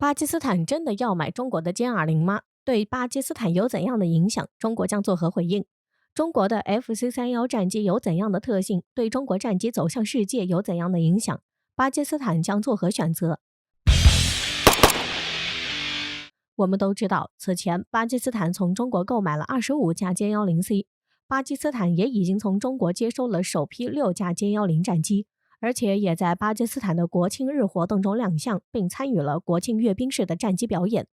巴基斯坦真的要买中国的歼20吗？对巴基斯坦有怎样的影响？中国将作何回应？中国的 FC-31战机有怎样的特性？对中国战机走向世界有怎样的影响？巴基斯坦将作何选择？我们都知道，此前巴基斯坦从中国购买了25架歼10C，巴基斯坦也已经从中国接收了首批6架歼10战机，而且也在巴基斯坦的国庆日活动中亮相，并参与了国庆阅兵式的战机表演。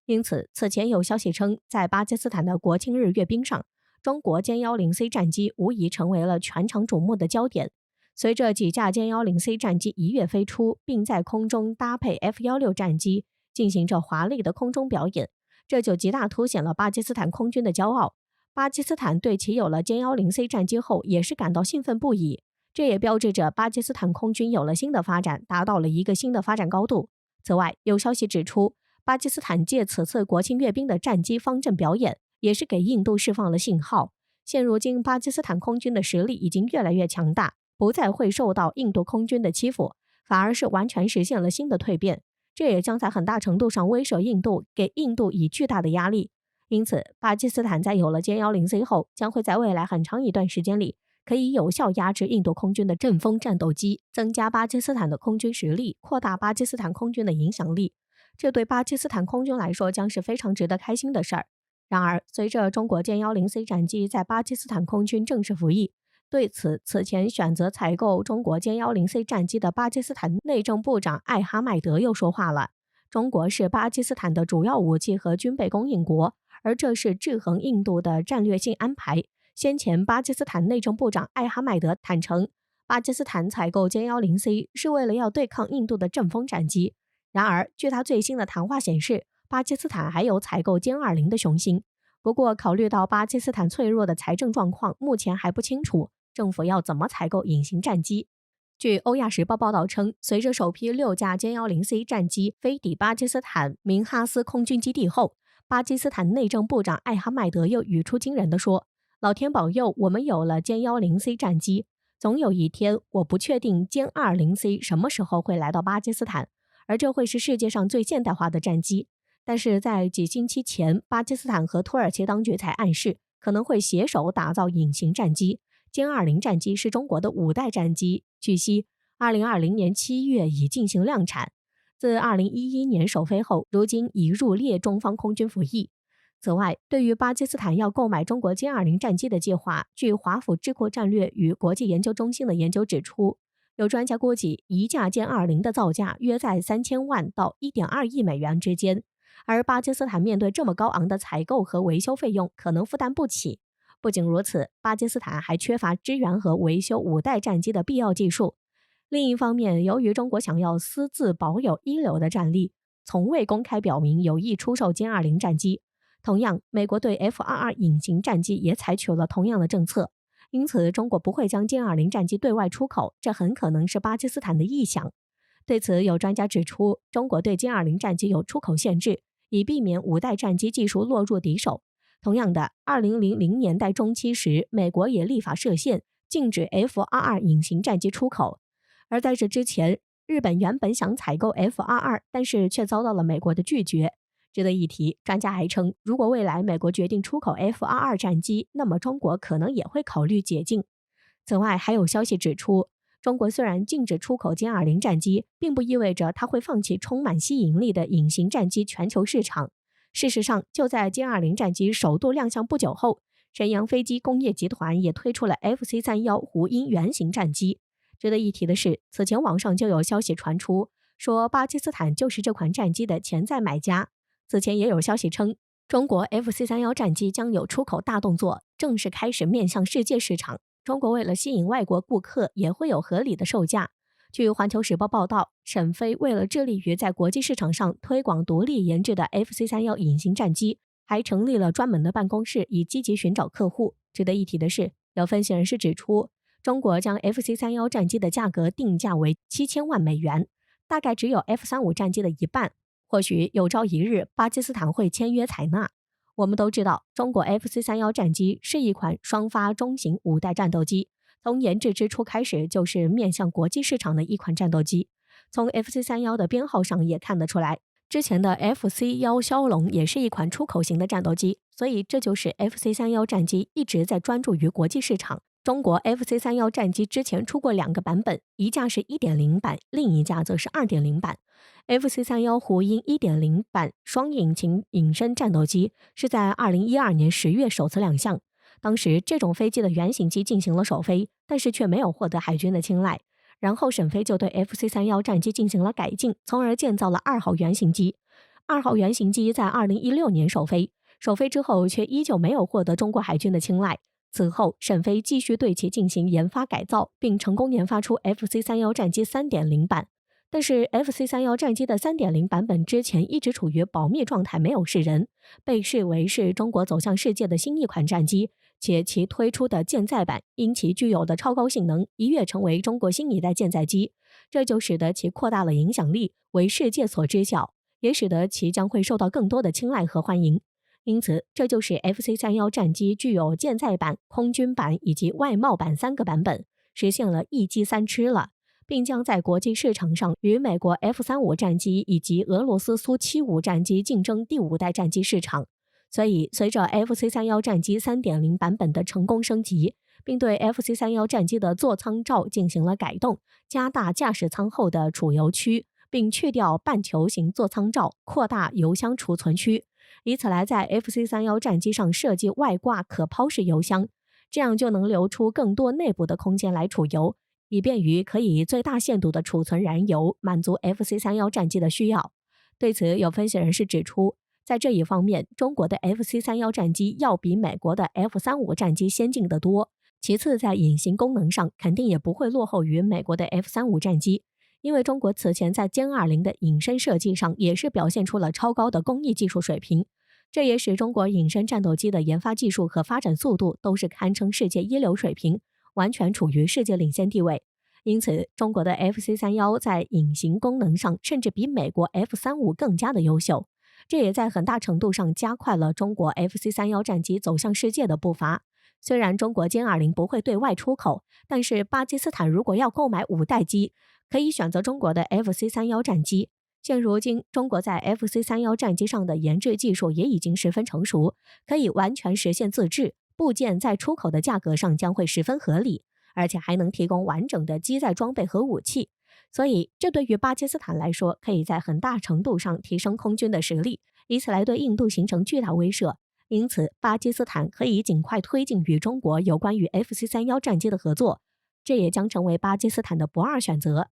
因此，此前有消息称，在巴基斯坦的国庆日阅兵上，中国歼10C 战机无疑成为了全场瞩目的焦点。随着几架歼10C 战机一跃飞出，并在空中搭配 F-16战机进行着华丽的空中表演，这就极大凸显了巴基斯坦空军的骄傲。巴基斯坦对其有了歼10C 战机后，也是感到兴奋不已。这也标志着巴基斯坦空军有了新的发展，达到了一个新的发展高度。此外，有消息指出，巴基斯坦借此次国庆阅兵的战机方阵表演，也是给印度释放了信号。现如今，巴基斯坦空军的实力已经越来越强大，不再会受到印度空军的欺负，反而是完全实现了新的蜕变。这也将在很大程度上威慑印度，给印度以巨大的压力。因此，巴基斯坦在有了歼10C 后，将会在未来很长一段时间里，可以有效压制印度空军的阵风战斗机，增加巴基斯坦的空军实力，扩大巴基斯坦空军的影响力。这对巴基斯坦空军来说将是非常值得开心的事儿。然而，随着中国歼10C 战机在巴基斯坦空军正式服役，对此，此前选择采购中国歼10C 战机的巴基斯坦内政部长艾哈迈德又说话了。中国是巴基斯坦的主要武器和军备供应国，而这是制衡印度的战略性安排。先前，巴基斯坦内政部长艾哈迈德坦诚，巴基斯坦采购歼10C 是为了要对抗印度的阵风战机。然而，据他最新的谈话显示，巴基斯坦还有采购歼20的雄心。不过，考虑到巴基斯坦脆弱的财政状况，目前还不清楚政府要怎么采购隐形战机。据欧亚时报报道称，随着首批6架歼10C 战机飞抵巴基斯坦明哈斯空军基地后，巴基斯坦内政部长艾哈迈德又语出惊人地说：“老天保佑，我们有了歼10C 战机。总有一天，我不确定歼20C 什么时候会来到巴基斯坦，而这会是世界上最现代化的战机。”但是在几星期前，巴基斯坦和土耳其当局才暗示可能会携手打造隐形战机。歼20战机是中国的5代战机，据悉，2020年7月已进行量产。自2011年首飞后，如今已入列中方空军服役。此外，对于巴基斯坦要购买中国歼20战机的计划，据华府智库战略与国际研究中心的研究指出，有专家估计，一架歼20的造价约在3000万到1.2亿美元之间。而巴基斯坦面对这么高昂的采购和维修费用，可能负担不起。不仅如此，巴基斯坦还缺乏支援和维修5代战机的必要技术。另一方面，由于中国想要私自保有一流的战力，从未公开表明有意出售歼20战机。同样，美国对 F-22隐形战机也采取了同样的政策。因此，中国不会将歼20战机对外出口，这很可能是巴基斯坦的意向。对此，有专家指出，中国对歼20战机有出口限制，以避免5代战机技术落入敌手。同样的，2000年代中期时，美国也立法设限，禁止 F-22隐形战机出口。而在这之前，日本原本想采购 F-22，但是却遭到了美国的拒绝。值得一提，专家还称，如果未来美国决定出口 F-22战机，那么中国可能也会考虑解禁。此外，还有消息指出，中国虽然禁止出口歼20战机，并不意味着它会放弃充满吸引力的隐形战机全球市场。事实上，就在歼20战机首度亮相不久后，沈阳飞机工业集团也推出了 FC-31胡鹰原型战机。值得一提的是，此前网上就有消息传出，说巴基斯坦就是这款战机的潜在买家。此前也有消息称，中国 FC-31战机将有出口大动作，正式开始面向世界市场。中国为了吸引外国顾客，也会有合理的售价。据环球时报报道，沈飞为了致力于在国际市场上推广独立研制的 FC-31隐形战机，还成立了专门的办公室，以积极寻找客户。值得一提的是，有分析人士指出，中国将 FC-31战机的价格定价为7000万美元，大概只有 F-35战机的一半。或许有朝一日，巴基斯坦会签约采纳。我们都知道，中国 FC-31战机是一款双发中型5代战斗机，从研制之初开始就是面向国际市场的一款战斗机。从 FC-31的编号上也看得出来，之前的 FC-1枭龙也是一款出口型的战斗机，所以这就是 FC-31战机一直在专注于国际市场。中国 FC-31战机之前出过2个版本，一架是 1.0 版，另一架则是 2.0 版。FC-31虎鹰 1.0 版双引擎隐身战斗机是在2012年10月首次亮相。当时这种飞机的原型机进行了首飞，但是却没有获得海军的青睐。然后沈飞就对 FC-31战机进行了改进，从而建造了2号原型机。2号原型机在2016年首飞，首飞之后却依旧没有获得中国海军的青睐。此后，沈飞继续对其进行研发改造，并成功研发出 FC-31战机 3.0 版。但是 FC-31战机的 3.0 版本之前一直处于保密状态，没有示人，被视为是中国走向世界的新一款战机，且其推出的舰载版因其具有的超高性能，一跃成为中国新一代舰载机，这就使得其扩大了影响力，为世界所知晓，也使得其将会受到更多的青睐和欢迎。因此，这就使 FC-31战机具有舰载版、空军版以及外贸版3个版本，实现了一机3吃了，并将在国际市场上与美国 F-35战机以及俄罗斯苏75战机竞争第5代战机市场。所以，随着 FC-31战机 3.0 版本的成功升级，并对 FC-31战机的座舱罩进行了改动，加大驾驶舱后的储油区，并去掉半球形座舱罩，扩大油箱储存区，以此来在 FC-31战机上设计外挂可抛式油箱，这样就能留出更多内部的空间来储油，以便于可以最大限度的储存燃油，满足 FC-31战机的需要。对此，有分析人士指出，在这一方面，中国的 FC-31战机要比美国的 F-35战机先进得多。其次，在隐形功能上，肯定也不会落后于美国的 F-35战机，因为中国此前在歼20的隐身设计上也是表现出了超高的工艺技术水平，这也使中国隐身战斗机的研发技术和发展速度都是堪称世界一流水平，完全处于世界领先地位。因此，中国的 FC-31在隐形功能上甚至比美国 F-35更加的优秀，这也在很大程度上加快了中国 FC-31战机走向世界的步伐。虽然中国歼20不会对外出口，但是巴基斯坦如果要购买5代机，可以选择中国的 FC-31战机。现如今，中国在 FC-31战机上的研制技术也已经十分成熟，可以完全实现自制，部件在出口的价格上将会十分合理，而且还能提供完整的机载装备和武器。所以，这对于巴基斯坦来说，可以在很大程度上提升空军的实力，以此来对印度形成巨大威慑。因此，巴基斯坦可以尽快推进与中国有关于 FC-31战机的合作，这也将成为巴基斯坦的不二选择。